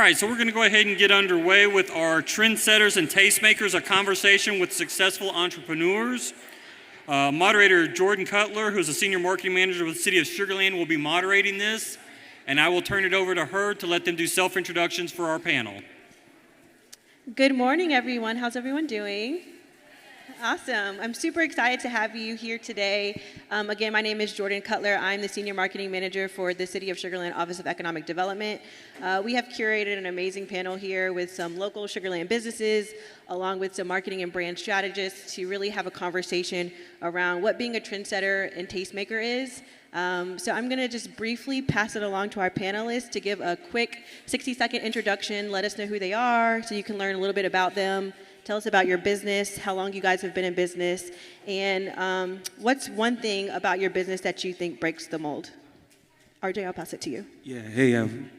right, so we're going to go ahead and get underway with our Trendsetters and Tastemakers, a conversation with successful entrepreneurs. Moderator Jordan Cutler, who's a senior marketing manager with the city of Sugar Land, will be moderating this, and I will turn it over to her to let them do self-introductions for our panel. Good morning, everyone. How's everyone doing? Awesome. I'm super excited to have you here today. Again, my name is Jordan Cutler. I'm the Senior Marketing Manager for the City of Sugar Land Office of Economic Development. We have curated an amazing panel here with some local Sugar Land businesses, along with some marketing and brand strategists to really have a conversation around what being a trendsetter and tastemaker is. So I'm going to just briefly pass it along to our panelists to give a quick 60-second introduction, let us know who they are so you can learn a little bit about them. Tell us about your business, how long you guys have been in business, and what's one thing about your business that you think breaks the mold? RJ, I'll pass it to you. Yeah, hey,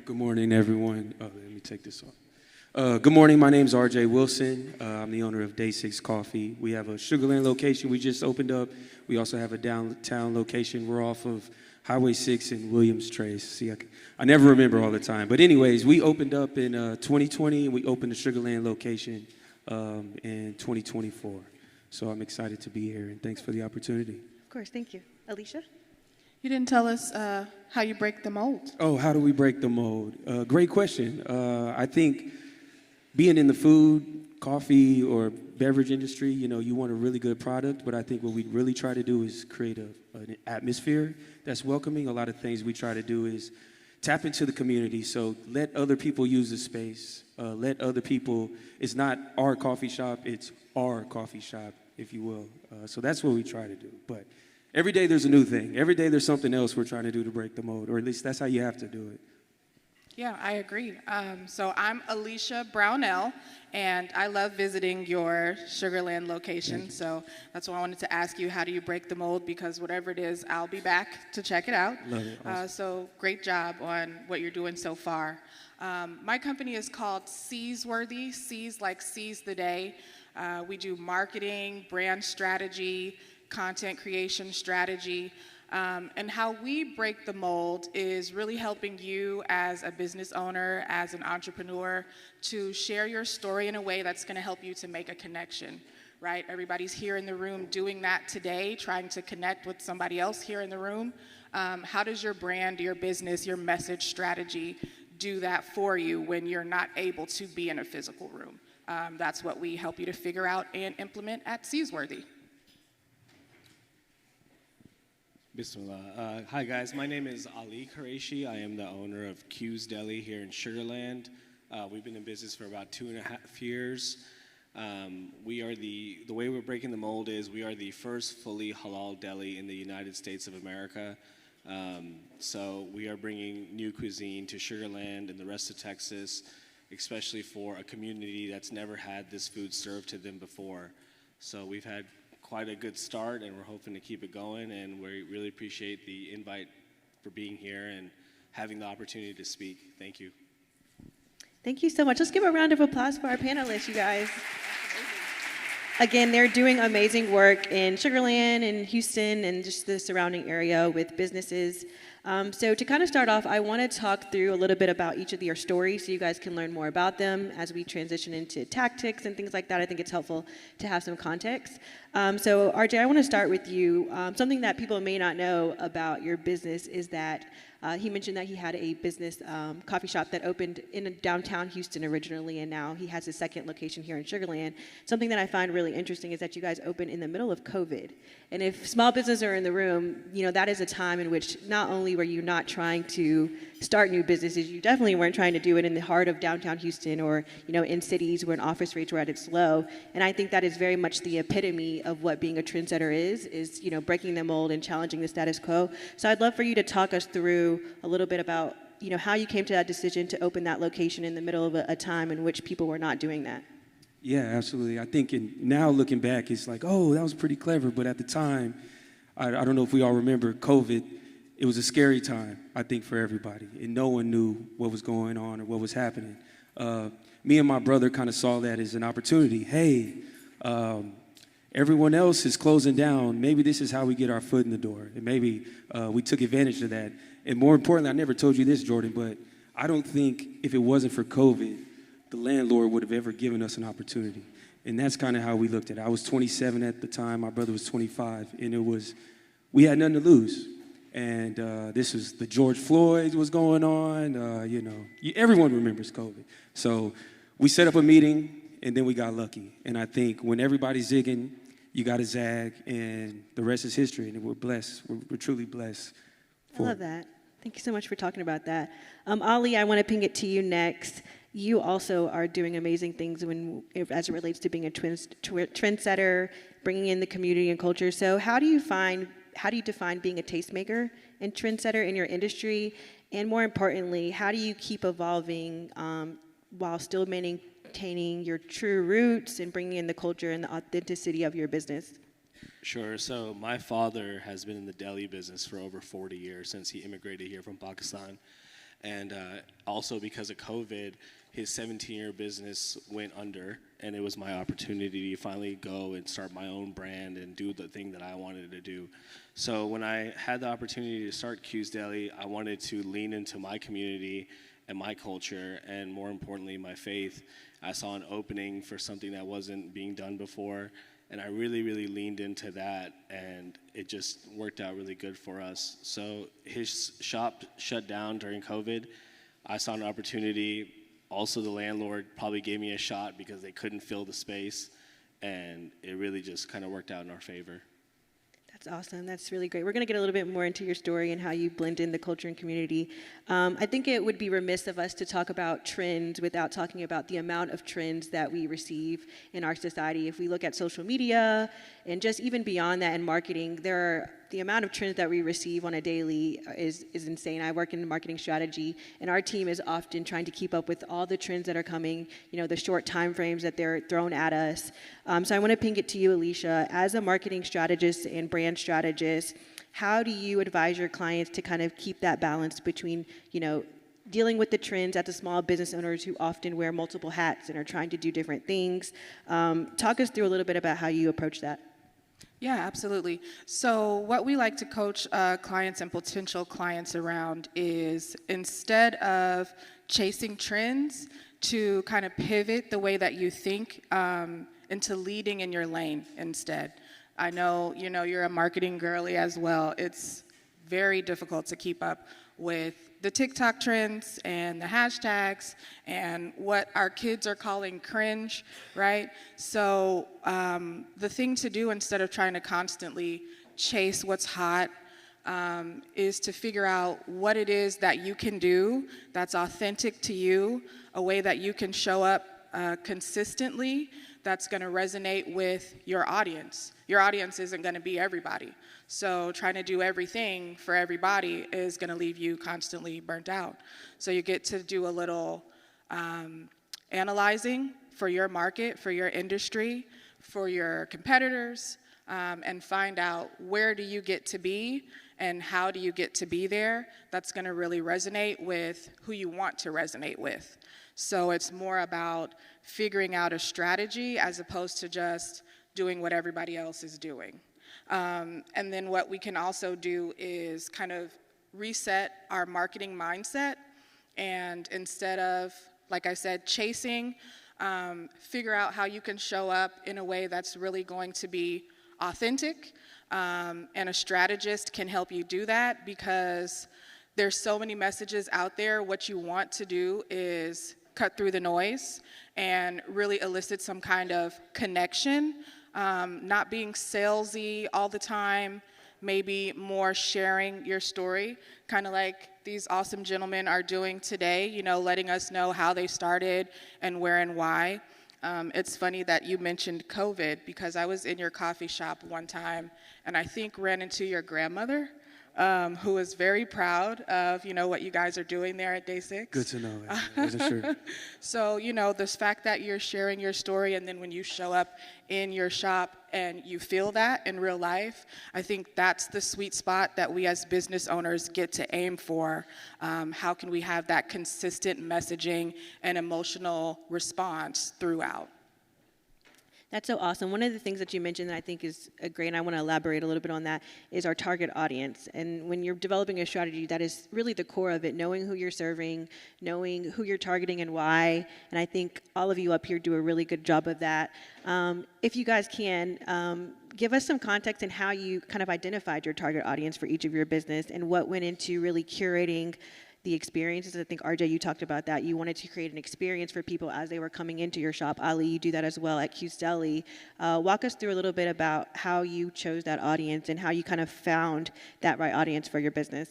good morning, everyone. Let me take this off. Good morning, my name's RJ Wilson. I'm the owner of Day 6 Coffee. We have a Sugar Land location we just opened up. We also have a downtown location. We're off of Highway 6 in Williams Trace. See, I never remember all the time. But anyways, we opened up in 2020, and we opened the Sugar Land location in 2024. So I'm excited to be here, and thanks for the opportunity. Of course, thank you. Alicia? You didn't tell us how you break the mold. Oh, how do we break the mold? Great question. I think being in the food, coffee, or beverage industry, you want a really good product, but I think what we really try to do is create an atmosphere that's welcoming. A lot of things we try to do is tap into the community, so let other people use the space. Let other people, it's not our coffee shop, it's our coffee shop, if you will. So that's what we try to do. But every day there's a new thing. Every day there's something else we're trying to do to break the mold, or at least that's how you have to do it. Yeah, I agree. So I'm Alicia Brownell, and I love visiting your Sugar Land location. So that's why I wanted to ask you, how do you break the mold? Because whatever it is, I'll be back to check it out. Love it. Awesome. So great job on what you're doing so far. My company is called Seasworthy. Seize like seize the day. We do marketing, brand strategy, content creation strategy. And how we break the mold is really helping you as a business owner, as an entrepreneur, to share your story in a way that's going to help you to make a connection, right? Everybody's here in the room doing that today, trying to connect with somebody else here in the room. How does your brand, your business, your message strategy do that for you when you're not able to be in a physical room? That's what we help you to figure out and implement at Seasworthy. Bismillah. Hi guys, my name is Ali Qureshi. I am the owner of Q's Deli here in Sugar Land. We've been in business for about 2.5 years. We are the way we're breaking the mold is we are the first fully halal deli in the United States of America. So we are bringing new cuisine to Sugar Land and the rest of Texas, especially for a community that's never had this food served to them before. So we've had quite a good start, and we're hoping to keep it going, and we really appreciate the invite for being here and having the opportunity to speak. Thank you. Thank you so much. Let's give a round of applause for our panelists, you guys. Again, they're doing amazing work in Sugar Land and Houston and just the surrounding area with businesses. So to kind of start off, I want to talk through a little bit about each of your stories so you guys can learn more about them as we transition into tactics and things like that. I think it's helpful to have some context. So RJ, I want to start with you. Something that people may not know about your business is that he mentioned that he had a business coffee shop that opened in downtown Houston originally, and now he has his second location here in Sugar Land. Something that I find really interesting is that you guys opened in the middle of COVID. And if small businesses are in the room, that is a time in which not only were you not trying to start new businesses, you definitely weren't trying to do it in the heart of downtown Houston or, in cities where an office rates were at its low. And I think that is very much the epitome of what being a trendsetter is, breaking the mold and challenging the status quo. So I'd love for you to talk us through a little bit about, how you came to that decision to open that location in the middle of a time in which people were not doing that. Yeah, absolutely. I think now looking back, it's like, oh, that was pretty clever. But at the time, I don't know if we all remember COVID. It was a scary time, I think, for everybody. And no one knew what was going on or what was happening. Me and my brother kind of saw that as an opportunity. Hey, everyone else is closing down. Maybe this is how we get our foot in the door. And maybe we took advantage of that. And more importantly, I never told you this, Jordan, but I don't think if it wasn't for COVID, the landlord would have ever given us an opportunity. And that's kind of how we looked at it. I was 27 at the time. My brother was 25. And we had nothing to lose. And this was the George Floyd was going on. Everyone remembers COVID. So we set up a meeting, and then we got lucky. And I think when everybody's zigging, you got to zag, and the rest is history. And we're blessed. We're truly blessed. I love that. Thank you so much for talking about that. Ali, I want to ping it to you next. You also are doing amazing things as it relates to being a trendsetter, bringing in the community and culture. So how do you define being a tastemaker and trendsetter in your industry? And more importantly, how do you keep evolving while still maintaining your true roots and bringing in the culture and the authenticity of your business? Sure. So my father has been in the deli business for over 40 years since he immigrated here from Pakistan. And also because of COVID, his 17-year business went under, and it was my opportunity to finally go and start my own brand and do the thing that I wanted to do. So when I had the opportunity to start Q's Deli, I wanted to lean into my community and my culture, and more importantly, my faith. I saw an opening for something that wasn't being done before, and I really, really leaned into that, and it just worked out really good for us. So his shop shut down during COVID. I saw an opportunity. Also, the landlord probably gave me a shot because they couldn't fill the space, and it really just kind of worked out in our favor. That's awesome. That's really great. We're going to get a little bit more into your story and how you blend in the culture and community. I think it would be remiss of us to talk about trends without talking about the amount of trends that we receive in our society. If we look at social media and just even beyond that in marketing, the amount of trends that we receive on a daily is insane. I work in marketing strategy, and our team is often trying to keep up with all the trends that are coming, the short time frames that they're thrown at us. So I want to ping it to you, Alicia. As a marketing strategist and brand strategist, how do you advise your clients to kind of keep that balance between, dealing with the trends as the small business owners who often wear multiple hats and are trying to do different things? Talk us through a little bit about how you approach that. Yeah, absolutely. So what we like to coach clients and potential clients around is, instead of chasing trends, to kind of pivot the way that you think into leading in your lane instead. I know, you're a marketing girly as well. It's very difficult to keep up with the TikTok trends and the hashtags and what our kids are calling cringe, right? So the thing to do, instead of trying to constantly chase what's hot, is to figure out what it is that you can do that's authentic to you, a way that you can show up consistently that's going to resonate with your audience. Your audience isn't going to be everybody. So trying to do everything for everybody is going to leave you constantly burnt out. So you get to do a little analyzing for your market, for your industry, for your competitors, and find out where do you get to be and how do you get to be there. That's going to really resonate with who you want to resonate with. So it's more about figuring out a strategy as opposed to just doing what everybody else is doing. And then what we can also do is kind of reset our marketing mindset, and instead of, like I said, chasing, figure out how you can show up in a way that's really going to be authentic, and a strategist can help you do that, because there's so many messages out there. What you want to do is cut through the noise and really elicit some kind of connection, not being salesy all the time, maybe more sharing your story, kind of like these awesome gentlemen are doing today, letting us know how they started and where and why. It's funny that you mentioned COVID, because I was in your coffee shop one time and I think ran into your grandmother, who is very proud of, what you guys are doing there at Day 6. Good to know. I wasn't sure. So, this fact that you're sharing your story, and then when you show up in your shop and you feel that in real life, I think that's the sweet spot that we as business owners get to aim for. How can we have that consistent messaging and emotional response throughout? That's so awesome. One of the things that you mentioned that I think is great, and I want to elaborate a little bit on that, is our target audience. And when you're developing a strategy, that is really the core of it, knowing who you're serving, knowing who you're targeting and why. And I think all of you up here do a really good job of that. If you guys can, give us some context in how you kind of identified your target audience for each of your business and what went into really curating the experiences. I think, RJ, you talked about that. You wanted to create an experience for people as they were coming into your shop. Ali, you do that as well at Q's Deli. Walk us through a little bit about how you chose that audience and how you kind of found that right audience for your business.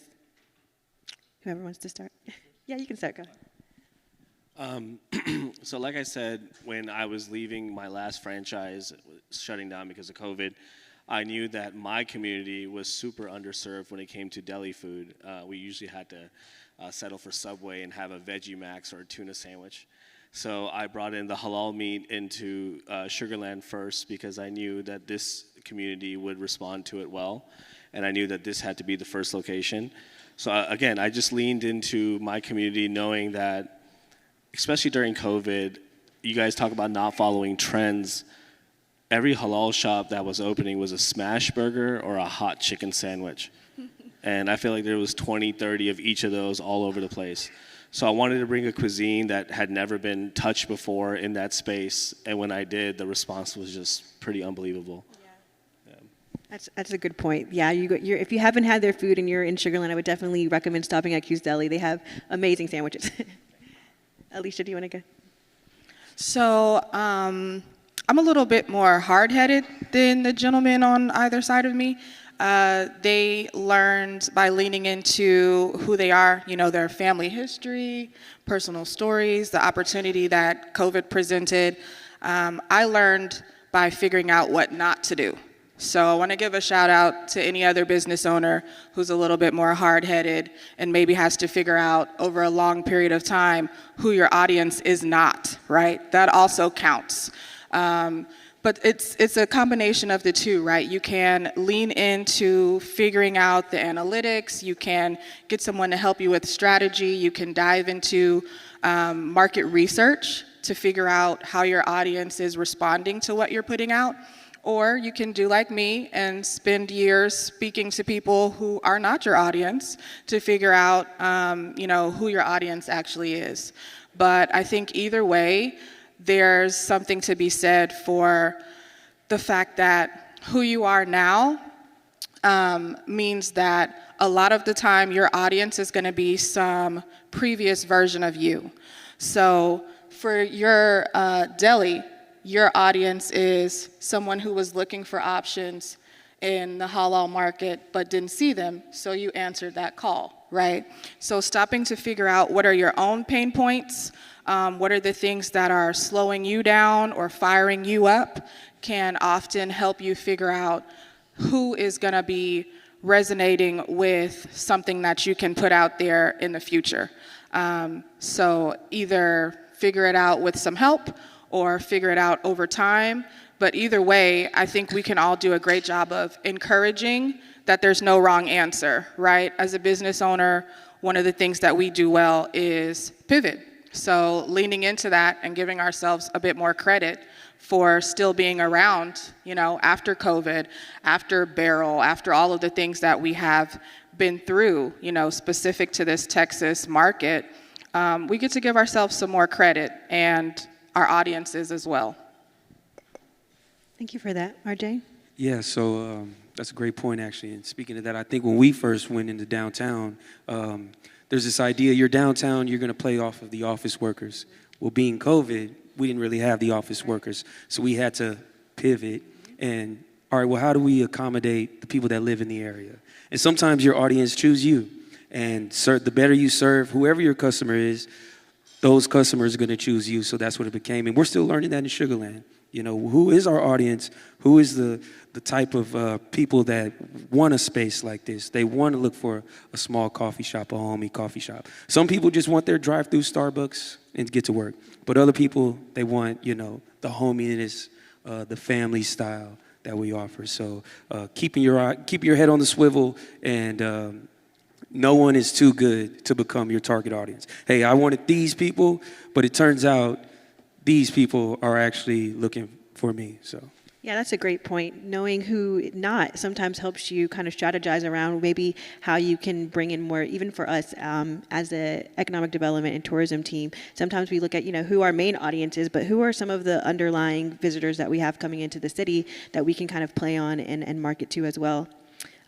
Whoever wants to start. Yeah, you can start. Go ahead. So like I said, when I was leaving my last franchise, shutting down because of COVID, I knew that my community was super underserved when it came to deli food. We usually had to settle for Subway and have a Veggie Max or a tuna sandwich. So I brought in the halal meat into Sugarland first because I knew that this community would respond to it well, and I knew that this had to be the first location. So again, I just leaned into my community knowing that, especially during COVID, you guys talk about not following trends. Every halal shop that was opening was a smash burger or a hot chicken sandwich. And I feel like there was 20, 30 of each of those all over the place. So I wanted to bring a cuisine that had never been touched before in that space. And when I did, the response was just pretty unbelievable. Yeah. That's a good point. Yeah, if you haven't had their food and you're in Sugarland, I would definitely recommend stopping at Q's Deli. They have amazing sandwiches. Alicia, do you want to go? So I'm a little bit more hard-headed than the gentleman on either side of me. They learned by leaning into who they are, their family history, personal stories, the opportunity that COVID presented. I learned by figuring out what not to do. So I want to give a shout out to any other business owner who's a little bit more hard-headed and maybe has to figure out over a long period of time who your audience is not, right? That also counts. But it's a combination of the two, right? You can lean into figuring out the analytics. You can get someone to help you with strategy. You can dive into market research to figure out how your audience is responding to what you're putting out. Or you can do like me and spend years speaking to people who are not your audience to figure out, who your audience actually is. But I think either way, there's something to be said for the fact that who you are now means that a lot of the time your audience is going to be some previous version of you. So for your deli, your audience is someone who was looking for options in the halal market but didn't see them, so you answered that call, right? So stopping to figure out what are your own pain points, what are the things that are slowing you down or firing you up can often help you figure out who is going to be resonating with something that you can put out there in the future. So either figure it out with some help or figure it out over time. But either way, I think we can all do a great job of encouraging that there's no wrong answer, right? As a business owner, one of the things that we do well is pivot. So leaning into that and giving ourselves a bit more credit for still being around, after COVID, after Barrel, after all of the things that we have been through, specific to this Texas market, we get to give ourselves some more credit and our audiences as well. Thank you for that. RJ? Yeah, so that's a great point, actually. And speaking of that, I think when we first went into downtown, there's this idea, you're downtown, you're going to play off of the office workers. Well, being COVID, we didn't really have the office workers, so we had to pivot and, all right, well, how do we accommodate the people that live in the area? And sometimes your audience choose you, and the better you serve whoever your customer is, those customers are going to choose you, so that's what it became. And we're still learning that in Sugarland. Who is our audience? Who is the type of people that want a space like this? They want to look for a small coffee shop, a homey coffee shop. Some people just want their drive-through Starbucks and get to work. But other people, they want, the hominess, the family style that we offer. So keep your head on the swivel, and no one is too good to become your target audience. Hey, I wanted these people, but it turns out these people are actually looking for me. So. Yeah, that's a great point. Knowing who not sometimes helps you kind of strategize around maybe how you can bring in more, even for us as a economic development and tourism team. Sometimes we look at, who our main audience is, but who are some of the underlying visitors that we have coming into the city that we can kind of play on and market to as well.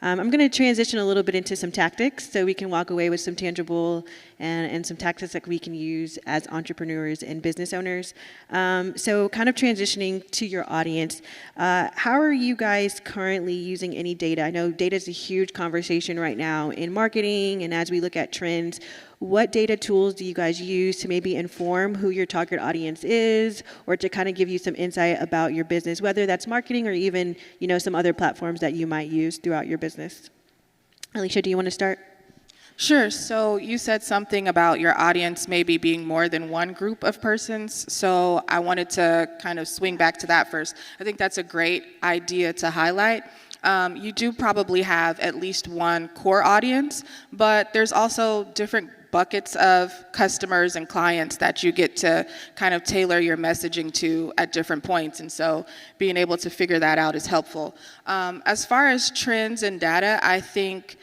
I'm going to transition a little bit into some tactics so we can walk away with some tangible and some tactics that we can use as entrepreneurs and business owners. So kind of transitioning to your audience, how are you guys currently using any data? I know data is a huge conversation right now in marketing, and as we look at trends, what data tools do you guys use to maybe inform who your target audience is, or to kind of give you some insight about your business, whether that's marketing or even, some other platforms that you might use throughout your business? Alicia, do you want to start? Sure. So you said something about your audience maybe being more than one group of persons. So I wanted to kind of swing back to that first. I think that's a great idea to highlight. You do probably have at least one core audience, but there's also different buckets of customers and clients that you get to kind of tailor your messaging to at different points. And so being able to figure that out is helpful. As far as trends and data, I think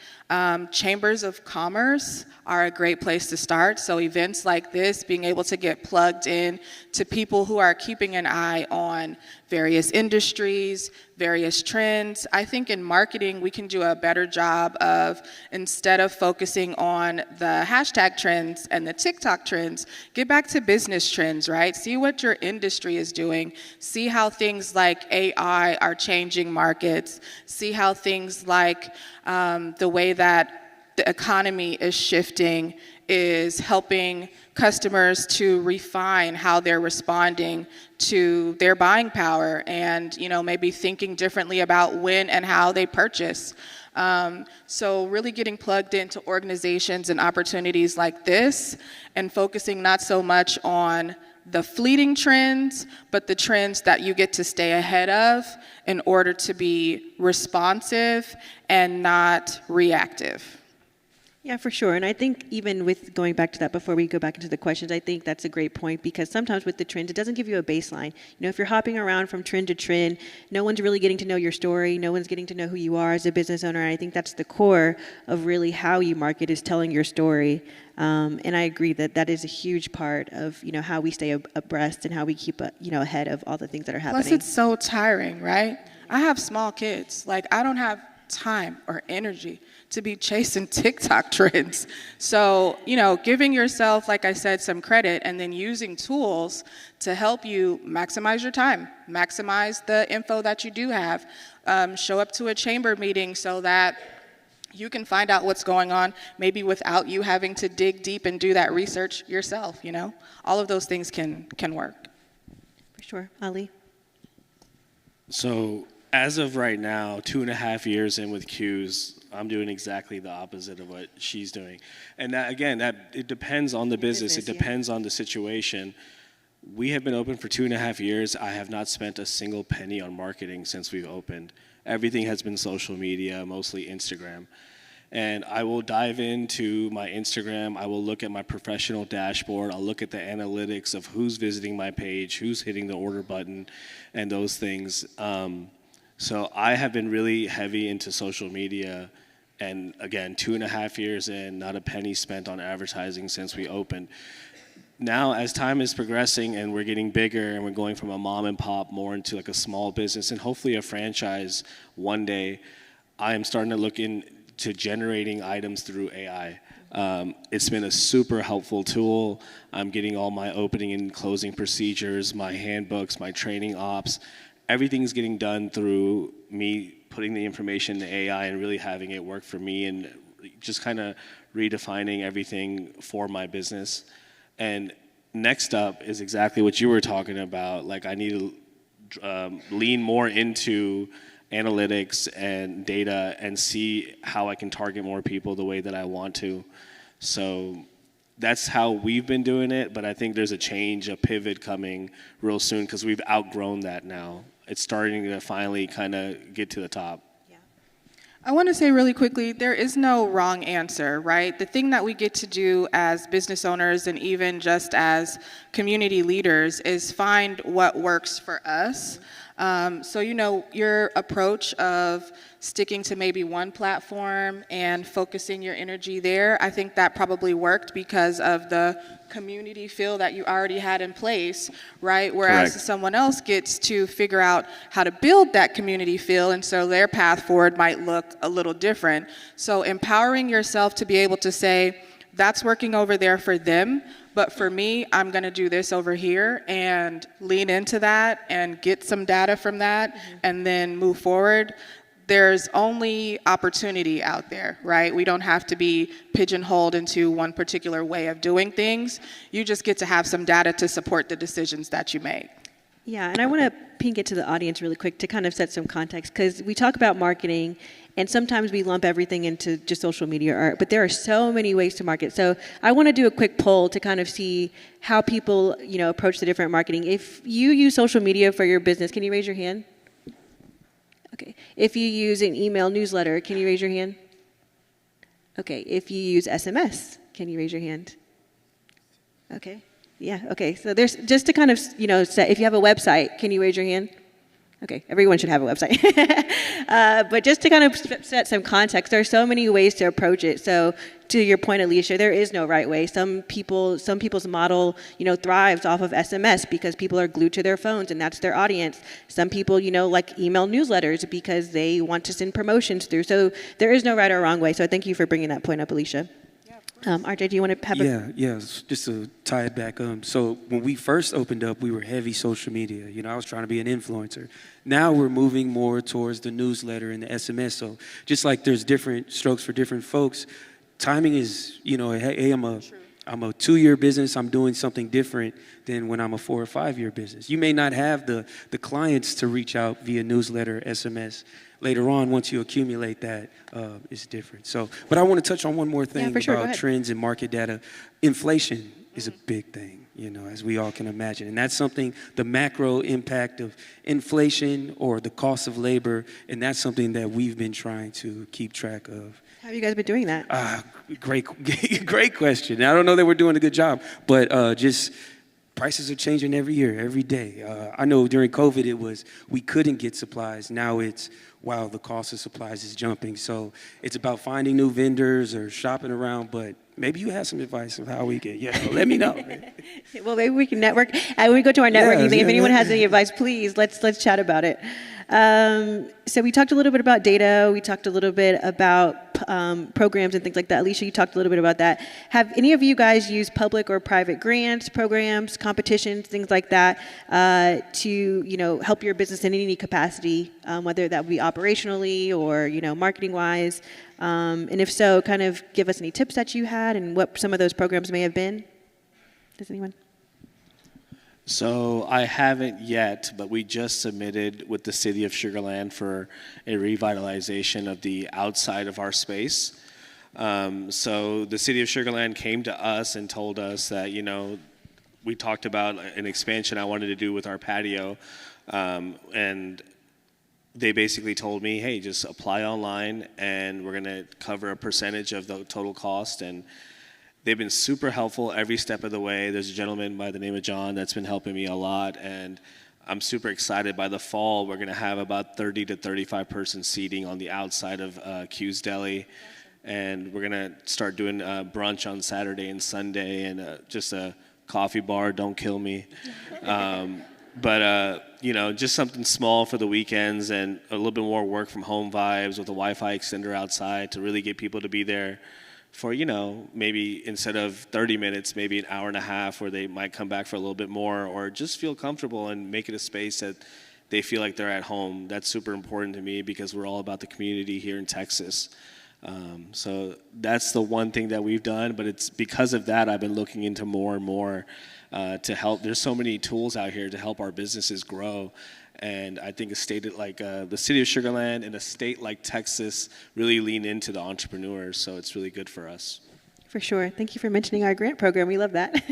chambers of commerce are a great place to start. So events like this, being able to get plugged in to people who are keeping an eye on various industries, various trends. I think in marketing, we can do a better job of, instead of focusing on the hashtag trends and the TikTok trends, get back to business trends, right? See what your industry is doing. See how things like AI are changing markets. See how things like the way that the economy is shifting is helping customers to refine how they're responding to their buying power and, maybe thinking differently about when and how they purchase. So really getting plugged into organizations and opportunities like this and focusing not so much on the fleeting trends, but the trends that you get to stay ahead of in order to be responsive and not reactive. Yeah, for sure. And I think even with going back to that, before we go back into the questions, I think that's a great point, because sometimes with the trends, it doesn't give you a baseline. If you're hopping around from trend to trend, no one's really getting to know your story. No one's getting to know who you are as a business owner. And I think that's the core of really how you market, is telling your story. And I agree that that is a huge part of, how we stay abreast and how we keep, ahead of all the things that are happening. Plus, it's so tiring, right? I have small kids. I don't have time or energy to be chasing TikTok trends. So, giving yourself, like I said, some credit, and then using tools to help you maximize your time, maximize the info that you do have, show up to a chamber meeting so that you can find out what's going on, maybe without you having to dig deep and do that research yourself, All of those things can work. For sure. Ali? So as of right now, 2.5 years in with Q's, I'm doing exactly the opposite of what she's doing. And that, again, it depends on the business. It depends on the situation. We have been open for 2.5 years. I have not spent a single penny on marketing since we've opened. Everything has been social media, mostly Instagram. And I will dive into my Instagram. I will look at my professional dashboard. I'll look at the analytics of who's visiting my page, who's hitting the order button, and those things. So I have been really heavy into social media. And again, 2.5 years in, not a penny spent on advertising since we opened. Now, as time is progressing and we're getting bigger and we're going from a mom and pop more into a small business and hopefully a franchise one day, I am starting to look into generating items through AI. It's been a super helpful tool. I'm getting all my opening and closing procedures, my handbooks, my training ops. Everything's getting done through me putting the information in AI and really having it work for me and just kind of redefining everything for my business. And next up is exactly what you were talking about. I need to lean more into analytics and data and see how I can target more people the way that I want to. So that's how we've been doing it, but I think there's a pivot coming real soon because we've outgrown that now. It's starting to finally kind of get to the top. I want to say really quickly, there is no wrong answer, right? The thing that we get to do as business owners and even just as community leaders is find what works for us. So, your approach of sticking to maybe one platform and focusing your energy there, I think that probably worked because of the community feel that you already had in place, right? Whereas Correct. someone else gets to figure out how to build that community feel, and so their path forward might look a little different. So empowering yourself to be able to say, that's working over there for them, but for me, I'm going to do this over here, and lean into that and get some data from that, and then move forward. There's only opportunity out there, right? We don't have to be pigeonholed into one particular way of doing things. You just get to have some data to support the decisions that you make. Yeah, and I want to ping it to the audience really quick to kind of set some context, because we talk about marketing, and sometimes we lump everything into just social media art, but there are so many ways to market. So I want to do a quick poll to kind of see how people, approach the different marketing. If you use social media for your business, can you raise your hand? Okay. If you use an email newsletter, can you raise your hand? Okay. If you use SMS, can you raise your hand? Okay. Yeah. Okay. So there's just to kind of, set, if you have a website, can you raise your hand? Okay. Everyone should have a website. But just to kind of set some context, there are so many ways to approach it. So to your point, Alicia, there is no right way. Some people's model, thrives off of SMS because people are glued to their phones and that's their audience. Some people, like email newsletters because they want to send promotions through. So there is no right or wrong way. So thank you for bringing that point up, Alicia. RJ, do you want to have Yeah, just to tie it back. So when we first opened up, we were heavy social media. I was trying to be an influencer. Now we're moving more towards the newsletter and the SMS. So just like there's different strokes for different folks, timing is, hey, I'm a 2-year business. I'm doing something different than when I'm a 4 or 5-year business. You may not have the clients to reach out via newsletter, SMS. Later on, once you accumulate that, it's different. So, but I want to touch on one more thing about trends and market data. Inflation is a big thing, as we all can imagine. And that's something, the macro impact of inflation or the cost of labor, and that's something that we've been trying to keep track of. How have you guys been doing that? Great question. I don't know that we're doing a good job, but just prices are changing every year, every day. I know during COVID we couldn't get supplies. Now it's, wow, the cost of supplies is jumping. So it's about finding new vendors or shopping around, but maybe you have some advice of how we can, let me know. Well, maybe we can network. When we go to our networking thing, if anyone has any advice, please, let's chat about it. So we talked a little bit about data. We talked a little bit about programs and things like that. Alicia, you talked a little bit about that. Have any of you guys used public or private grants, programs, competitions, things like that, to help your business in any capacity, whether that be operationally or marketing-wise? And if so, kind of give us any tips that you had and what some of those programs may have been. Does anyone? So I haven't yet, but we just submitted with the city of Sugar Land for a revitalization of the outside of our space. So the city of Sugar Land came to us and told us that, we talked about an expansion I wanted to do with our patio. And they basically told me, hey, just apply online and we're going to cover a percentage of the total cost. And they've been super helpful every step of the way. There's a gentleman by the name of John that's been helping me a lot, and I'm super excited. By the fall, we're going to have about 30 to 35 person seating on the outside of Q's Deli, and we're going to start doing brunch on Saturday and Sunday, and just a coffee bar, don't kill me. But just something small for the weekends and a little bit more work from home vibes with a Wi-Fi extender outside to really get people to be there for, maybe instead of 30 minutes, maybe an hour and a half where they might come back for a little bit more, or just feel comfortable and make it a space that they feel like they're at home. That's super important to me because we're all about the community here in Texas. So that's the one thing that we've done, but it's because of that I've been looking into more and more to help. There's so many tools out here to help our businesses grow. And I think a state like the city of Sugar Land and a state like Texas really lean into the entrepreneurs, so it's really good for us. For sure. Thank you for mentioning our grant program. We love that.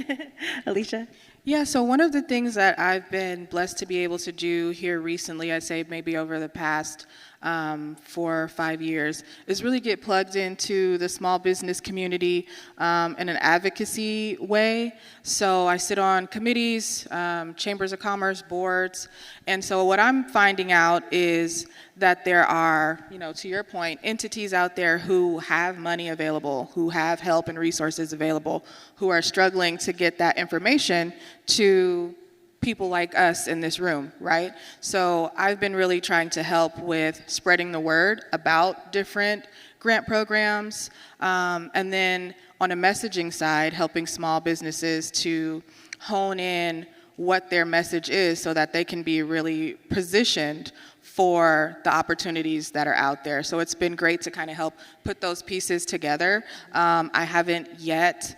Alicia? Yeah, so one of the things that I've been blessed to be able to do here recently, I'd say maybe over the past 4 or 5 years, is really get plugged into the small business community in an advocacy way. So I sit on committees, chambers of commerce, boards, and so what I'm finding out is that there are, to your point, entities out there who have money available, who have help and resources available, who are struggling to get that information to people like us in this room, right? So I've been really trying to help with spreading the word about different grant programs, and then on a messaging side, helping small businesses to hone in what their message is so that they can be really positioned for the opportunities that are out there. So it's been great to kind of help put those pieces together. I haven't yet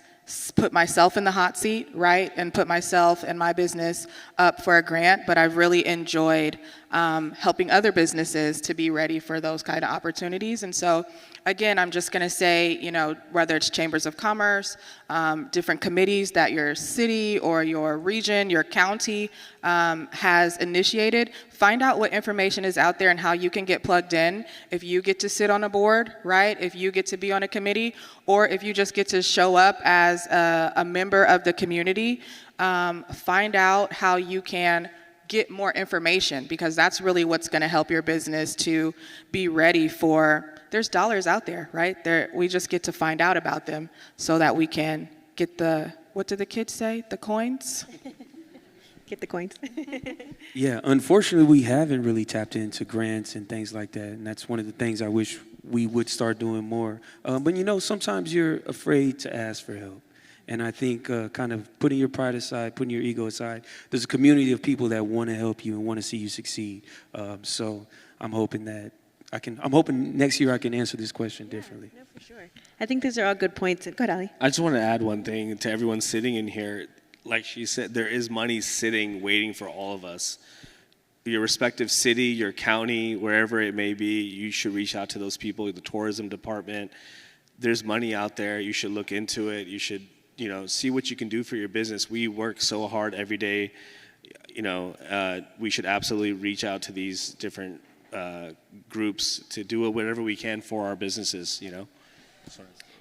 put myself in the hot seat, right, and put myself and my business up for a grant, but I've really enjoyed helping other businesses to be ready for those kind of opportunities. And so, again, I'm just going to say, whether it's chambers of commerce, different committees that your city or your region, your county has initiated, find out what information is out there and how you can get plugged in. If you get to sit on a board, right, if you get to be on a committee, or if you just get to show up as a member of the community, find out how you can get more information, because that's really what's going to help your business to be ready for, there's dollars out there, right? We just get to find out about them so that we can get what do the kids say? The coins? Get the coins. Yeah, unfortunately, we haven't really tapped into grants and things like that, and that's one of the things I wish we would start doing more. But sometimes you're afraid to ask for help. And I think kind of putting your pride aside, putting your ego aside, there's a community of people that want to help you and want to see you succeed. So I'm hoping next year I can answer this question differently. No, for sure. I think these are all good points. Go ahead, Ali. I just want to add one thing to everyone sitting in here. Like she said, there is money sitting, waiting for all of us. Your respective city, your county, wherever it may be, you should reach out to those people, the tourism department. There's money out there. You should look into it. You should see what you can do for your business. We work so hard every day. We should absolutely reach out to these different groups to do whatever we can for our businesses,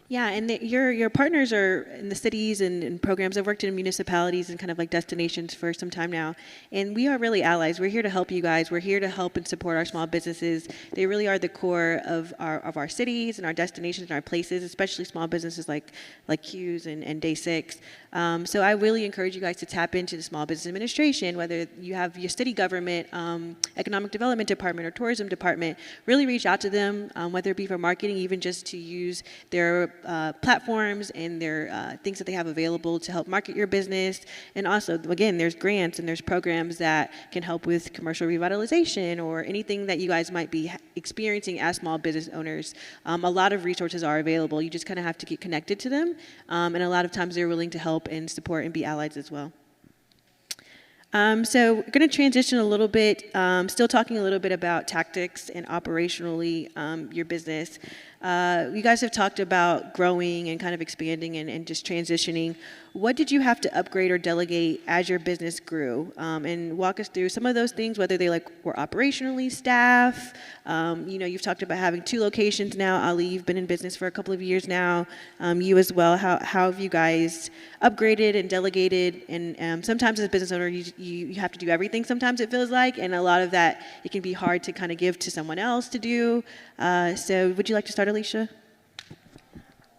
Yeah, and your partners are in the cities and programs. I've worked in municipalities and kind of like destinations for some time now, and we are really allies. We're here to help you guys. We're here to help and support our small businesses. They really are the core of our cities and our destinations and our places, especially small businesses like Q's and Day 6. So I really encourage you guys to tap into the Small Business Administration, whether you have your city government, economic development department, or tourism department. Really reach out to them, whether it be for marketing, even just to use their platforms and their things that they have available to help market your business. And also, again, there's grants and there's programs that can help with commercial revitalization or anything that you guys might be experiencing as small business owners. A lot of resources are available. You just kind of have to get connected to them. And a lot of times they're willing to help and support and be allies as well. So we're going to transition a little bit, still talking a little bit about tactics and operationally your business. You guys have talked about growing and kind of expanding and just transitioning. What did you have to upgrade or delegate as your business grew? And walk us through some of those things, whether they were operationally, staff. You've talked about having 2 locations now. Ali, you've been in business for a couple of years now. You as well. How have you guys upgraded and delegated? And sometimes as a business owner, you have to do everything sometimes, it feels like. And a lot of that, it can be hard to kind of give to someone else to do. So would you like to start, Alicia?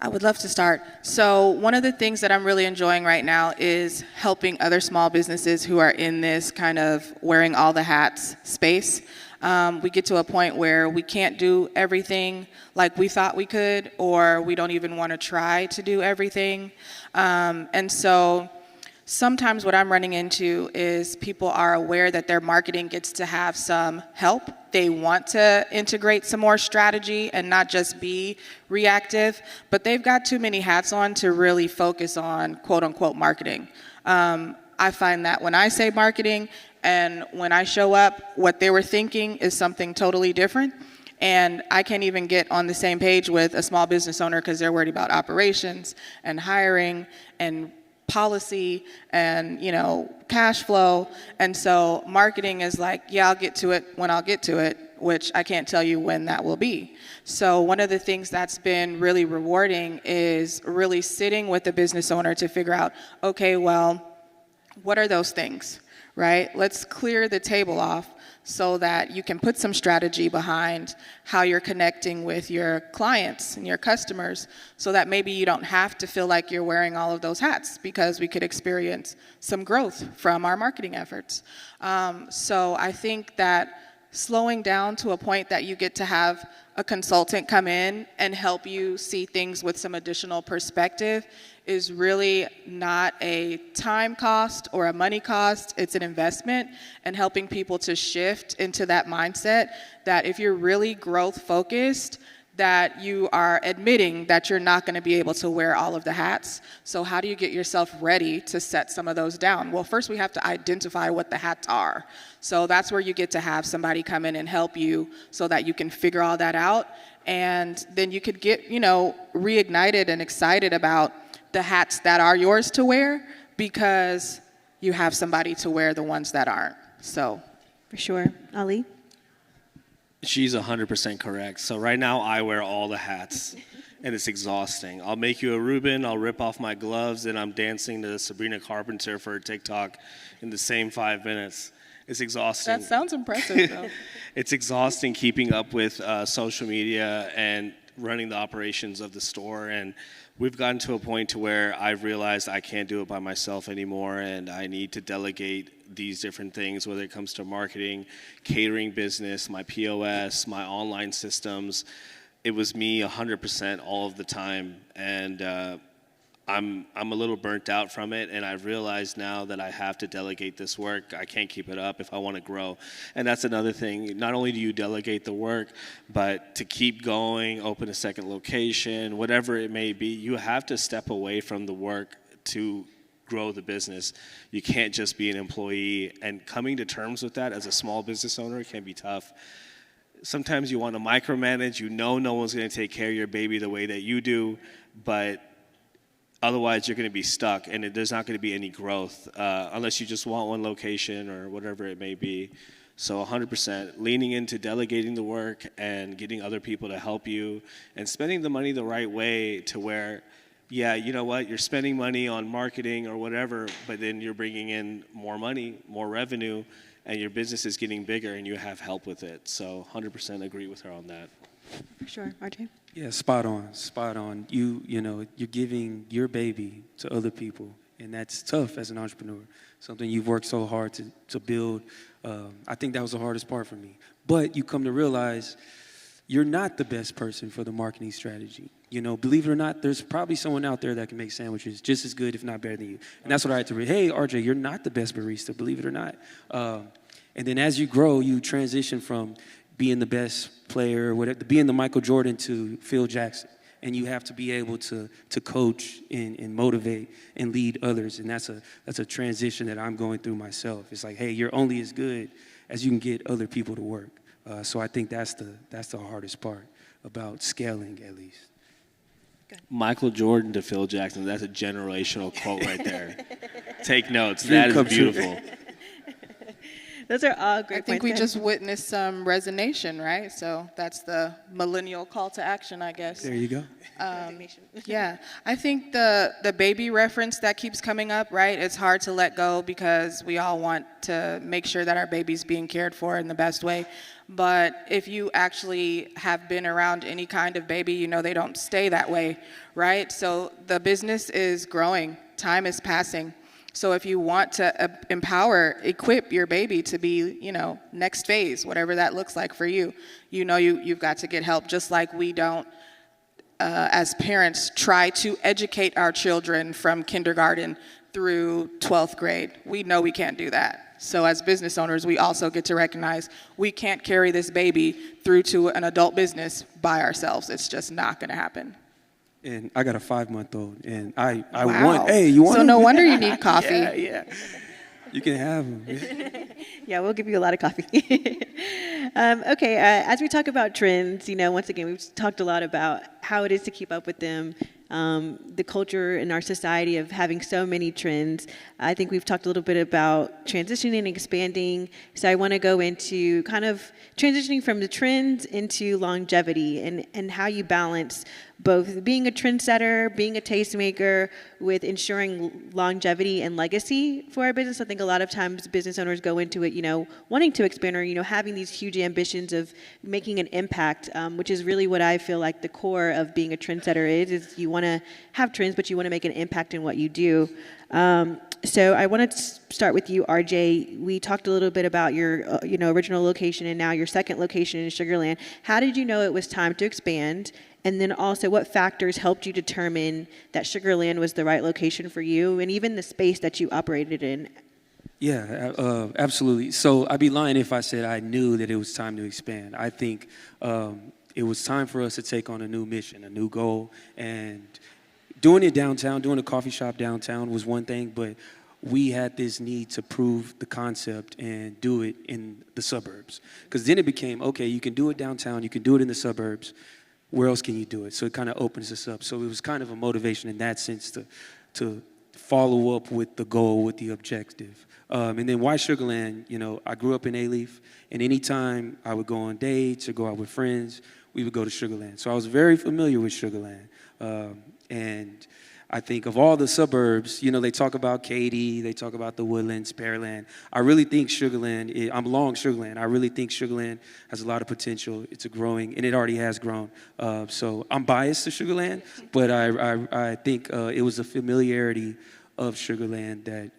I would love to start. So one of the things that I'm really enjoying right now is helping other small businesses who are in this kind of wearing all the hats space. We get to a point where we can't do everything like we thought we could, or we don't even want to try to do everything. And so sometimes what I'm running into is people are aware that their marketing gets to have some help. They want to integrate some more strategy and not just be reactive, but they've got too many hats on to really focus on quote unquote marketing. I find that when I say marketing and when I show up, what they were thinking is something totally different. And I can't even get on the same page with a small business owner because they're worried about operations and hiring and policy and, cash flow. And so marketing is like, yeah, I'll get to it when I'll get to it, which I can't tell you when that will be. So one of the things that's been really rewarding is really sitting with the business owner to figure out, okay, well, what are those things, right? Let's clear the table off so that you can put some strategy behind how you're connecting with your clients and your customers so that maybe you don't have to feel like you're wearing all of those hats, because we could experience some growth from our marketing efforts. So I think that slowing down to a point that you get to have a consultant come in and help you see things with some additional perspective is really not a time cost or a money cost. It's an investment, and helping people to shift into that mindset that if you're really growth focused, that you are admitting that you're not going to be able to wear all of the hats. So how do you get yourself ready to set some of those down? Well, first we have to identify what the hats are. So that's where you get to have somebody come in and help you so that you can figure all that out. And then you could get, reignited and excited about the hats that are yours to wear, because you have somebody to wear the ones that aren't. So For sure. Ali? She's 100% correct. So right now I wear all the hats, and it's exhausting. I'll make you a Reuben, I'll rip off my gloves, and I'm dancing to Sabrina Carpenter for a TikTok in the same 5 minutes. It's exhausting. that sounds impressive, though. It's exhausting keeping up with social media and running the operations of the store, and we've gotten to a point to where I've realized I can't do it by myself anymore, and I need to delegate these different things, whether it comes to marketing, catering business, my POS, my online systems. It was me 100% all of the time, and I'm a little burnt out from it, and I've realized now that I have to delegate this work. I can't keep it up if I want to grow. And that's another thing. Not only do you delegate the work, but to keep going, open a second location, whatever it may be, you have to step away from the work to grow the business. You can't just be an employee, and coming to terms with that as a small business owner can be tough. Sometimes you want to micromanage. No one's going to take care of your baby the way that you do, but otherwise, you're going to be stuck, and there's not going to be any growth unless you just want one location or whatever it may be. So 100% leaning into delegating the work and getting other people to help you and spending the money the right way to where, yeah, you know what, you're spending money on marketing or whatever, but then you're bringing in more money, more revenue, and your business is getting bigger and you have help with it. So 100% agree with her on that. For sure. RJ? Yeah, spot on. You're giving your baby to other people, and that's tough as an entrepreneur. Something you've worked so hard to build. I think that was the hardest part for me. But you come to realize you're not the best person for the marketing strategy. Believe it or not, there's probably someone out there that can make sandwiches just as good, if not better than you. And that's what I had to read. Hey, RJ, you're not the best barista, believe it or not. And then as you grow, you transition from being the best player, whatever, being the Michael Jordan to Phil Jackson. And you have to be able to coach and motivate and lead others. And that's a transition that I'm going through myself. It's like, hey, you're only as good as you can get other people to work. So I think that's the hardest part about scaling, at least. Michael Jordan to Phil Jackson, that's a generational quote right there. Take notes. That is beautiful. Those are all great I think points, we guys. just witnessed some resonation, right? So that's the millennial call to action, I guess. There you go. Yeah, I think the baby reference that keeps coming up, right? It's hard to let go because we all want to make sure that our baby's being cared for in the best way. But if you actually have been around any kind of baby, they don't stay that way, right? So the business is growing, time is passing. So if you want to equip your baby to be, next phase, whatever that looks like for you, you've got to get help. Just like we don't, as parents, try to educate our children from kindergarten through 12th grade. We know we can't do that. So as business owners, we also get to recognize we can't carry this baby through to an adult business by ourselves. It's just not going to happen. And I got a 5-month-old, and I Wow. want, hey, you want So him? no wonder you need coffee. Yeah. You can have him. Yeah, we'll give you a lot of coffee. Okay, as we talk about trends, once again, we've talked a lot about how it is to keep up with them. the culture in our society of having so many trends. I think we've talked a little bit about transitioning and expanding. So I want to go into kind of transitioning from the trends into longevity and how you balance both being a trendsetter, being a tastemaker, with ensuring longevity and legacy for our business. I think a lot of times business owners go into it, wanting to expand or, having these huge ambitions of making an impact, which is really what I feel like the core of being a trendsetter is you want to have trends, but you want to make an impact in what you do. So I want to start with you, RJ. We talked a little bit about your, original location and now your second location in Sugar Land. How did you know it was time to expand? And then also, what factors helped you determine that Sugar Land was the right location for you, and even the space that you operated in? Yeah, absolutely. So I'd be lying if I said I knew that it was time to expand. I think it was time for us to take on a new mission, a new goal, and doing it downtown, doing a coffee shop downtown was one thing, but we had this need to prove the concept and do it in the suburbs. Because then it became, okay, you can do it downtown, you can do it in the suburbs. Where else can you do it? So it kind of opens us up. So it was kind of a motivation in that sense to follow up with the goal, with the objective. And then why Sugar Land? I grew up in A-Leaf, and anytime I would go on dates or go out with friends, we would go to Sugar Land. So I was very familiar with Sugar Land. And I think of all the suburbs, they talk about Katy, they talk about the Woodlands, Pearland. I really think Sugar Land, I'm along Sugar Land. I really think Sugar Land has a lot of potential. It's growing, and it already has grown. So I'm biased to Sugar Land, but I think it was the familiarity of Sugar Land that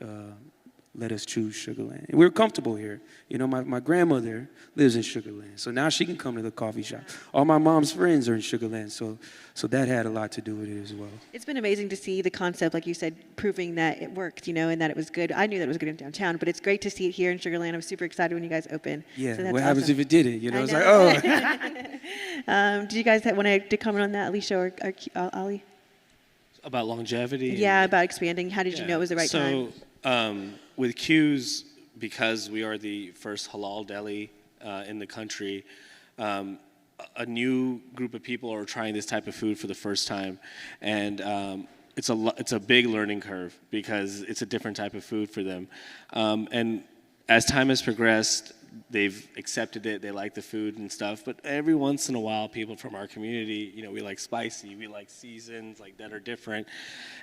let us choose Sugar Land. And we were comfortable here. My grandmother lives in Sugar Land, so now she can come to the coffee shop. All my mom's friends are in Sugar Land, so that had a lot to do with it as well. It's been amazing to see the concept, like you said, proving that it worked, and that it was good. I knew that it was good in downtown, but it's great to see it here in Sugar Land. I'm super excited when you guys open. Yeah, so what happens if it didn't? It's like, oh. Do you guys want to comment on that, Alicia or Ali? About longevity? Yeah, about expanding. How did you know it was the right time? So with Q's, because we are the first halal deli in the country, a new group of people are trying this type of food for the first time, and it's a big learning curve because it's a different type of food for them. And as time has progressed, they've accepted it. They like the food and stuff. But every once in a while, people from our community, we like spicy, we like seasons like that are different.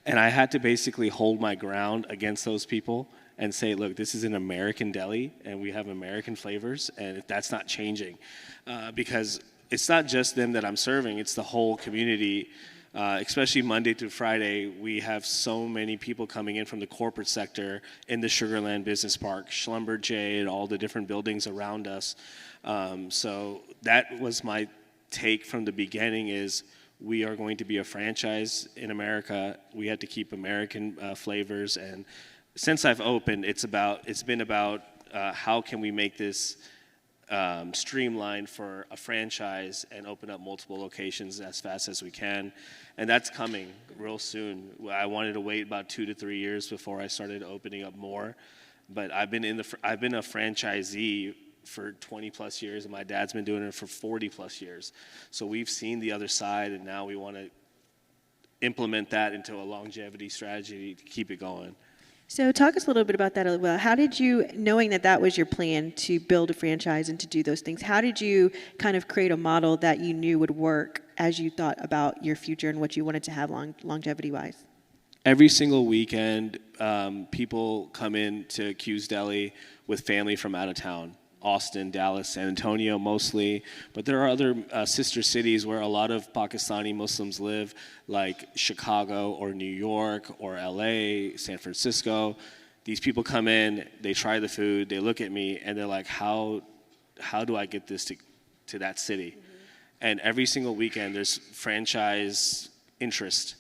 And I had to basically hold my ground against those people and say, look, this is an American deli, and we have American flavors, and that's not changing. Because it's not just them that I'm serving, it's the whole community. Especially Monday through Friday, we have so many people coming in from the corporate sector in the Sugar Land Business Park, Schlumberger, and all the different buildings around us. So that was my take from the beginning is we are going to be a franchise in America. We had to keep American flavors. And since I've opened, it's been about how can we make this streamlined for a franchise and open up multiple locations as fast as we can. And that's coming real soon. I wanted to wait about 2 to 3 years before I started opening up more. But I've been a franchisee for 20 plus years, and my dad's been doing it for 40 plus years. So we've seen the other side, and now we want to implement that into a longevity strategy to keep it going. So talk us a little bit about that as well. How did you, knowing that was your plan to build a franchise and to do those things, how did you kind of create a model that you knew would work as you thought about your future and what you wanted to have longevity-wise? Every single weekend, people come in to Q's Deli with family from out of town. Austin, Dallas, San Antonio mostly, but there are other sister cities where a lot of Pakistani Muslims live, like Chicago or New York or LA, San Francisco. These people come in, they try the food, they look at me, and they're like, how do I get this to that city? Mm-hmm. And every single weekend there's franchise interest.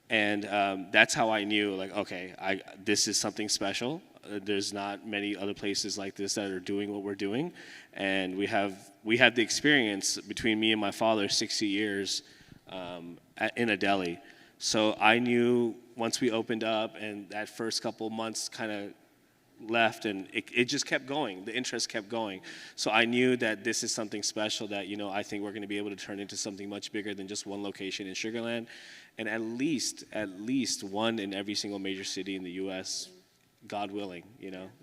And that's how I knew, like, okay, this is something special. There's not many other places like this that are doing what we're doing, and we had the experience between me and my father 60 years in a deli. So I knew once we opened up, and that first couple months kind of left, and it just kept going. The interest kept going. So I knew that this is something special that I think we're going to be able to turn into something much bigger than just one location in Sugar Land. and at least one in every single major city in the U.S., God willing,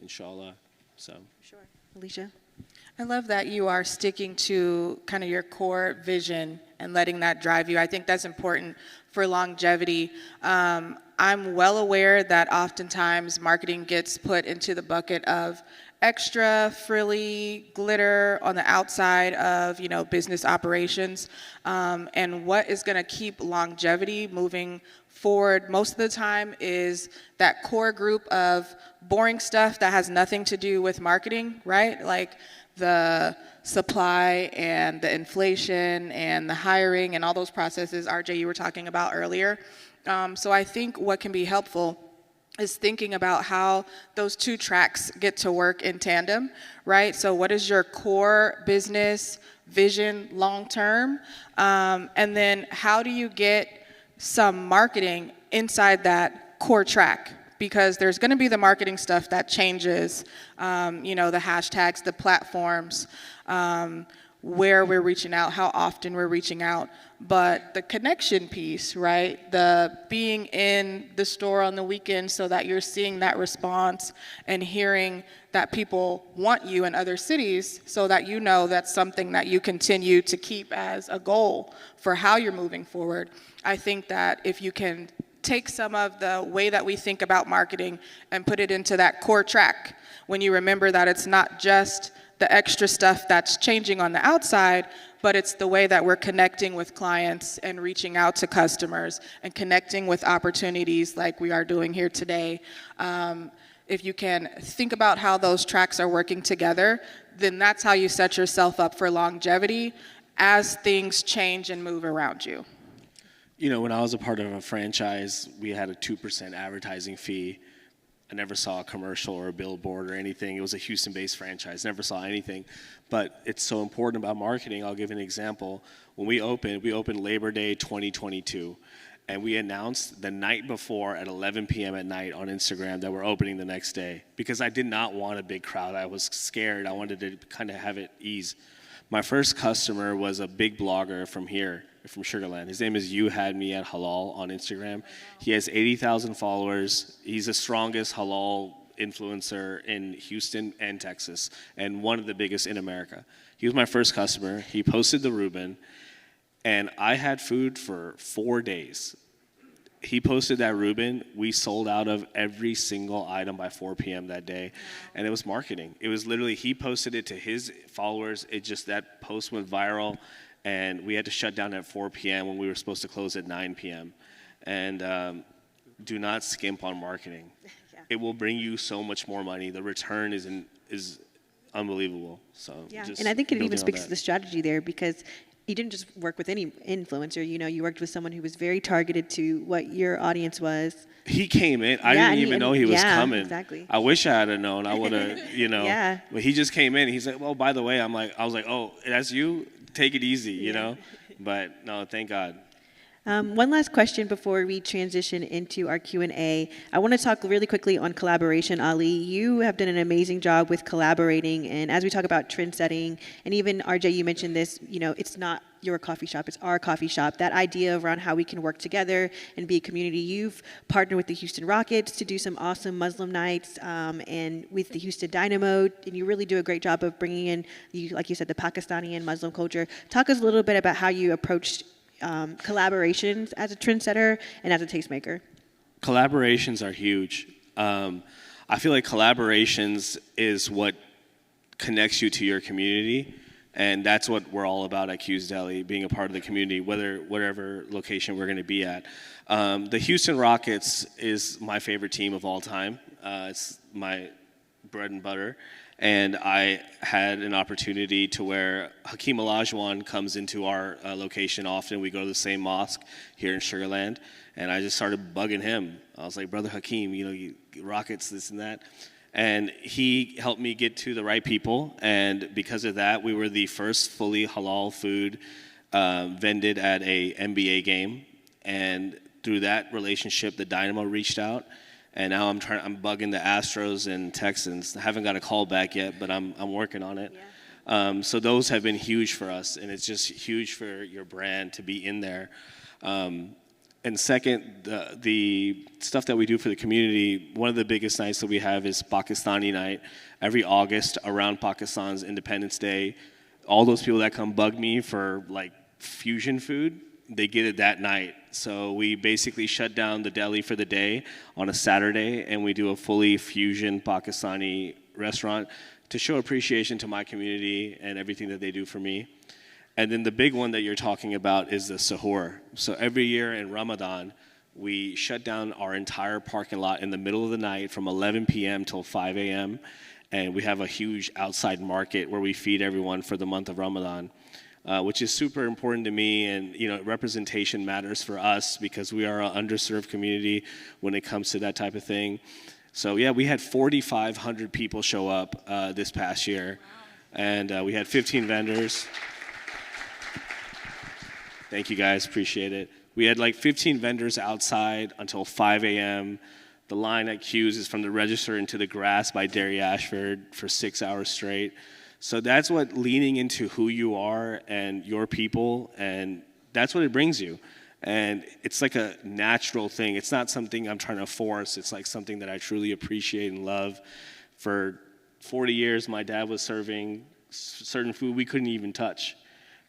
inshallah. So. Sure. Alicia? I love that you are sticking to kind of your core vision and letting that drive you. I think that's important for longevity. I'm well aware that oftentimes marketing gets put into the bucket of extra frilly glitter on the outside of business operations, and what is going to keep longevity moving forward most of the time is that core group of boring stuff that has nothing to do with marketing, right? Like the supply and the inflation and the hiring and all those processes, RJ, you were talking about earlier. So I think what can be helpful is thinking about how those two tracks get to work in tandem, right? So what is your core business vision long term? And then how do you get some marketing inside that core track? Because there's going to be the marketing stuff that changes, the hashtags, the platforms, where we're reaching out, how often we're reaching out. But the connection piece, right? The being in the store on the weekend so that you're seeing that response and hearing that people want you in other cities so that that's something that you continue to keep as a goal for how you're moving forward. I think that if you can take some of the way that we think about marketing and put it into that core track, when you remember that it's not just the extra stuff that's changing on the outside, but it's the way that we're connecting with clients and reaching out to customers and connecting with opportunities like we are doing here today. If you can think about how those tracks are working together, then that's how you set yourself up for longevity as things change and move around you. When I was a part of a franchise, we had a 2% advertising fee. I never saw a commercial or a billboard or anything. It was a Houston-based franchise. Never saw anything. But it's so important about marketing. I'll give an example. When we opened Labor Day 2022. And we announced the night before at 11 p.m. at night on Instagram that we're opening the next day. Because I did not want a big crowd. I was scared. I wanted to kind of have it ease. My first customer was a big blogger from here, from Sugarland. His name is You Had Me at Halal on Instagram. He has 80,000 followers. He's the strongest halal influencer in Houston and Texas, and one of the biggest in America. He was my first customer. He posted the Reuben, and I had food for 4 days. He posted that Reuben. We sold out of every single item by 4 p.m. that day. And it was marketing. It was literally, he posted it to his followers. That post went viral. And we had to shut down at 4 p.m. when we were supposed to close at 9 p.m. And do not skimp on marketing. Yeah. It will bring you so much more money. The return is unbelievable. So yeah, and I think it even speaks to the strategy there, because you didn't just work with any influencer. You worked with someone who was very targeted to what your audience was. He came in. I didn't even know he was coming. Exactly. I wish I had known. I would have, Yeah. But he just came in. He's like, well, by the way, I was like, oh, that's you? Take it easy, you know? But no, thank God. One last question before we transition into our Q&A. I want to talk really quickly on collaboration. Ali, you have done an amazing job with collaborating, and as we talk about trend setting, and even RJ, you mentioned this, it's not your coffee shop, it's our coffee shop. That idea around how we can work together and be a community. You've partnered with the Houston Rockets to do some awesome Muslim nights, and with the Houston Dynamo, and you really do a great job of bringing in, like you said, the Pakistani and Muslim culture. Talk us a little bit about how you approached collaborations as a trendsetter and as a tastemaker. Collaborations are huge. I feel like collaborations is what connects you to your community, and that's what we're all about at Q's Deli, being a part of the community, whatever location we're going to be at. The Houston Rockets is my favorite team of all time. It's my bread and butter. And I had an opportunity to where Hakeem Olajuwon comes into our location often. We go to the same mosque here in Sugarland. And I just started bugging him. I was like, Brother Hakeem, you Rockets, this and that. And he helped me get to the right people. And because of that, we were the first fully halal food vended at a NBA game. And through that relationship, the Dynamo reached out. And now I'm bugging the Astros and Texans. I haven't got a call back yet, but I'm working on it. Yeah. So those have been huge for us, and it's just huge for your brand to be in there. And And second, the stuff that we do for the community, one of the biggest nights that we have is Pakistani night. Every August around Pakistan's Independence Day, all those people that come bug me for like fusion food, they get it that night. So we basically shut down the deli for the day on a Saturday, and we do a fully fusion Pakistani restaurant to show appreciation to my community and everything that they do for me. And then the big one that you're talking about is the sahur. So every year in Ramadan, we shut down our entire parking lot in the middle of the night from 11 p.m. till 5 a.m. And we have a huge outside market where we feed everyone for the month of Ramadan, which is super important to me. And representation matters for us because we are an underserved community when it comes to that type of thing. So yeah, we had 4,500 people show up this past year, and we had 15 vendors. Thank you guys, appreciate it. We had like 15 vendors outside until 5 a.m. The line at Q's is from the register into the grass by Dairy Ashford for 6 hours straight. So that's what leaning into who you are and your people, and that's what it brings you. And it's like a natural thing. It's not something I'm trying to force. It's like something that I truly appreciate and love. For 40 years, my dad was serving certain food we couldn't even touch.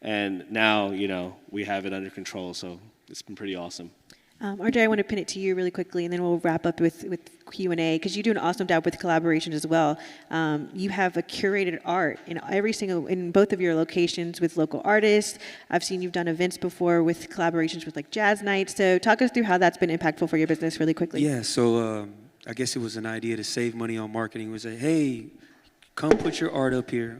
And now, we have it under control, so it's been pretty awesome. RJ, I want to pin it to you really quickly, and then we'll wrap up with Q&A, because you do an awesome job with collaborations as well. You have a curated art in both of your locations with local artists. I've seen you've done events before with collaborations with like jazz nights. So talk us through how that's been impactful for your business really quickly. Yeah, so I guess it was an idea to save money on marketing. We say, hey, come put your art up here.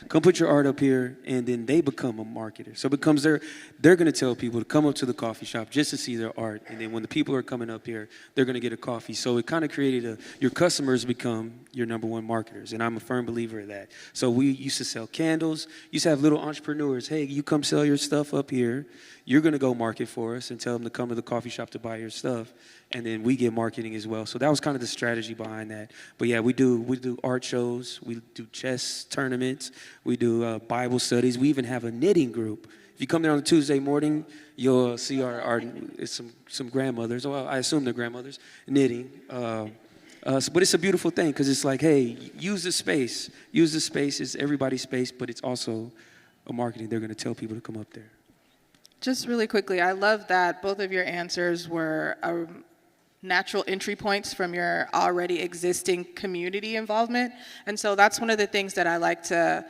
Come put your art up here, and then they become a marketer. So it becomes they're going to tell people to come up to the coffee shop just to see their art, and then when the people are coming up here, they're going to get a coffee. So it kind of created your customers become your number one marketers, and I'm a firm believer of that. So we used to sell candles. Used to have little entrepreneurs. Hey, you come sell your stuff up here. You're going to go market for us and tell them to come to the coffee shop to buy your stuff. And then we get marketing as well. So that was kind of the strategy behind that. But yeah, we do art shows. We do chess tournaments. We do Bible studies. We even have a knitting group. If you come there on a Tuesday morning, you'll see our some grandmothers. Well, I assume they're grandmothers knitting. But it's a beautiful thing because it's like, hey, use the space. Use the space. It's everybody's space, but it's also a marketing. They're going to tell people to come up there. Just really quickly, I love that both of your answers were natural entry points from your already existing community involvement. And so that's one of the things that I like to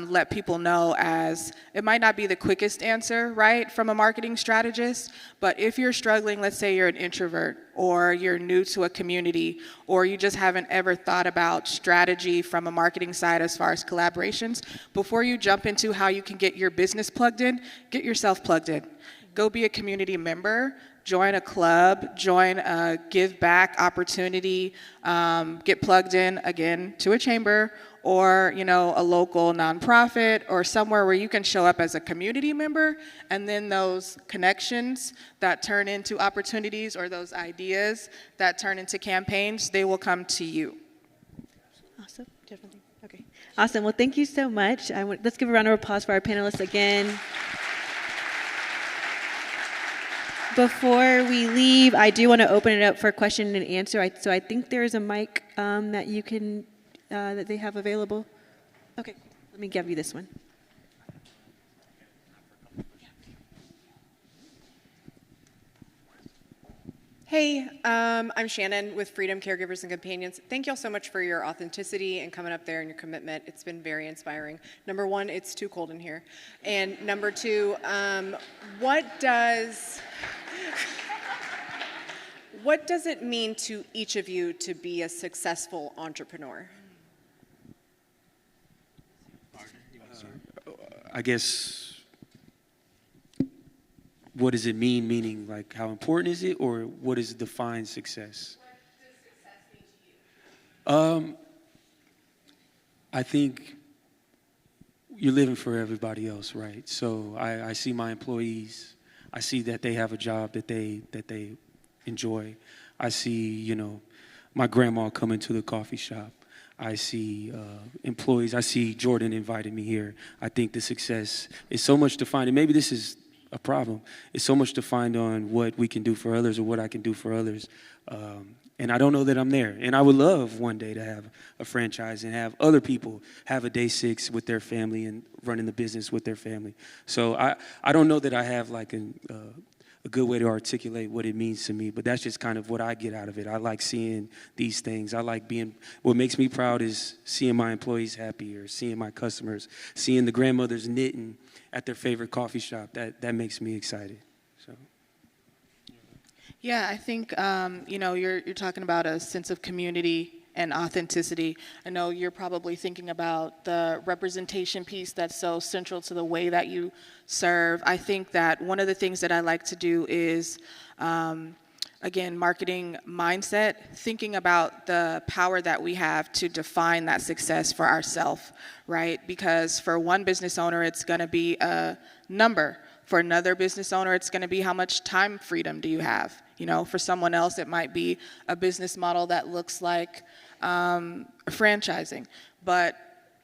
let people know, as it might not be the quickest answer, right, from a marketing strategist, but if you're struggling, let's say you're an introvert or you're new to a community or you just haven't ever thought about strategy from a marketing side as far as collaborations, before you jump into how you can get your business plugged in, get yourself plugged in. Go be a community member. Join a club, join a give back opportunity, get plugged in again to a chamber or a local nonprofit or somewhere where you can show up as a community member, and then those connections that turn into opportunities or those ideas that turn into campaigns, they will come to you. Awesome. Definitely. Okay. Awesome. Well, thank you so much. Let's give a round of applause for our panelists again. Before we leave, I do want to open it up for question and answer. So I think there is a mic that you can that they have available. Okay, let me give you this one. Hey, I'm Shannon with Freedom Caregivers and Companions. Thank you all so much for your authenticity and coming up there and your commitment. It's been very inspiring. Number one, it's too cold in here. And number two, what does it mean to each of you to be a successful entrepreneur? I guess, what does it mean? Meaning, like, how important is it, or what does define success? What does success mean to you? I think you're living for everybody else, right? So I see my employees. I see that they have a job that they enjoy. I see, my grandma coming to the coffee shop. I see employees. I see Jordan invited me here. I think the success is so much defined. And maybe this is a problem. It's so much to find on what we can do for others or what I can do for others. And I don't know that I'm there. And I would love one day to have a franchise and have other people have a day 6 with their family and running the business with their family. So I don't know that I have like a good way to articulate what it means to me, but that's just kind of what I get out of it. I like seeing these things. I like what makes me proud is seeing my employees happy, or seeing my customers, seeing the grandmothers knitting at their favorite coffee shop. That makes me excited. So. Yeah, I think you're talking about a sense of community and authenticity. I know you're probably thinking about the representation piece that's so central to the way that you serve. I think that one of the things that I like to do is, again, marketing mindset, thinking about the power that we have to define that success for ourselves, right? Because for one business owner, it's going to be a number. For another business owner, it's going to be how much time freedom do you have? For someone else, it might be a business model that looks like franchising. But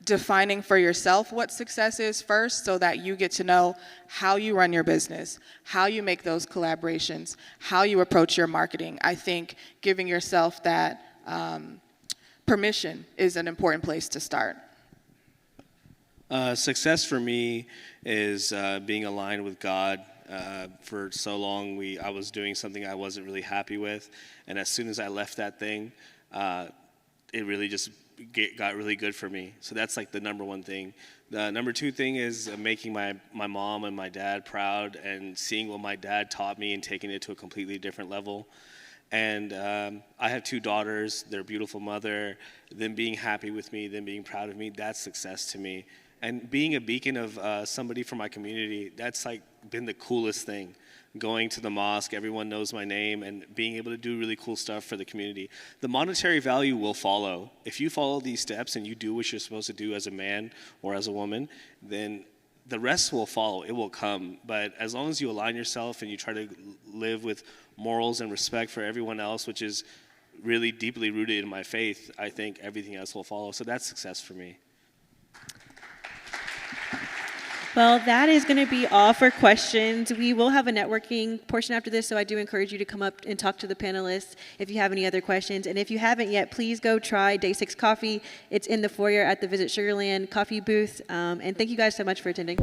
defining for yourself what success is first, so that you get to know how you run your business, how you make those collaborations, how you approach your marketing. I think giving yourself that permission is an important place to start. Success for me is being aligned with God. For so long, I was doing something I wasn't really happy with, and as soon as I left that thing, it really just got really good for me. So that's like the number one thing. The number two thing is making my mom and my dad proud, and seeing what my dad taught me and taking it to a completely different level. And I have 2 daughters, their beautiful mother, them being happy with me, them being proud of me, that's success to me. And being a beacon of somebody from my community, that's like been the coolest thing. Going to the mosque, everyone knows my name, and being able to do really cool stuff for the community. The monetary value will follow. If you follow these steps and you do what you're supposed to do as a man or as a woman, then the rest will follow. It will come. But as long as you align yourself and you try to live with morals and respect for everyone else, which is really deeply rooted in my faith, I think everything else will follow. So that's success for me. Well, that is going to be all for questions. We will have a networking portion after this, so I do encourage you to come up and talk to the panelists if you have any other questions. And if you haven't yet, please go try Day 6 coffee. It's in the foyer at the Visit Sugarland coffee booth. And thank you guys so much for attending.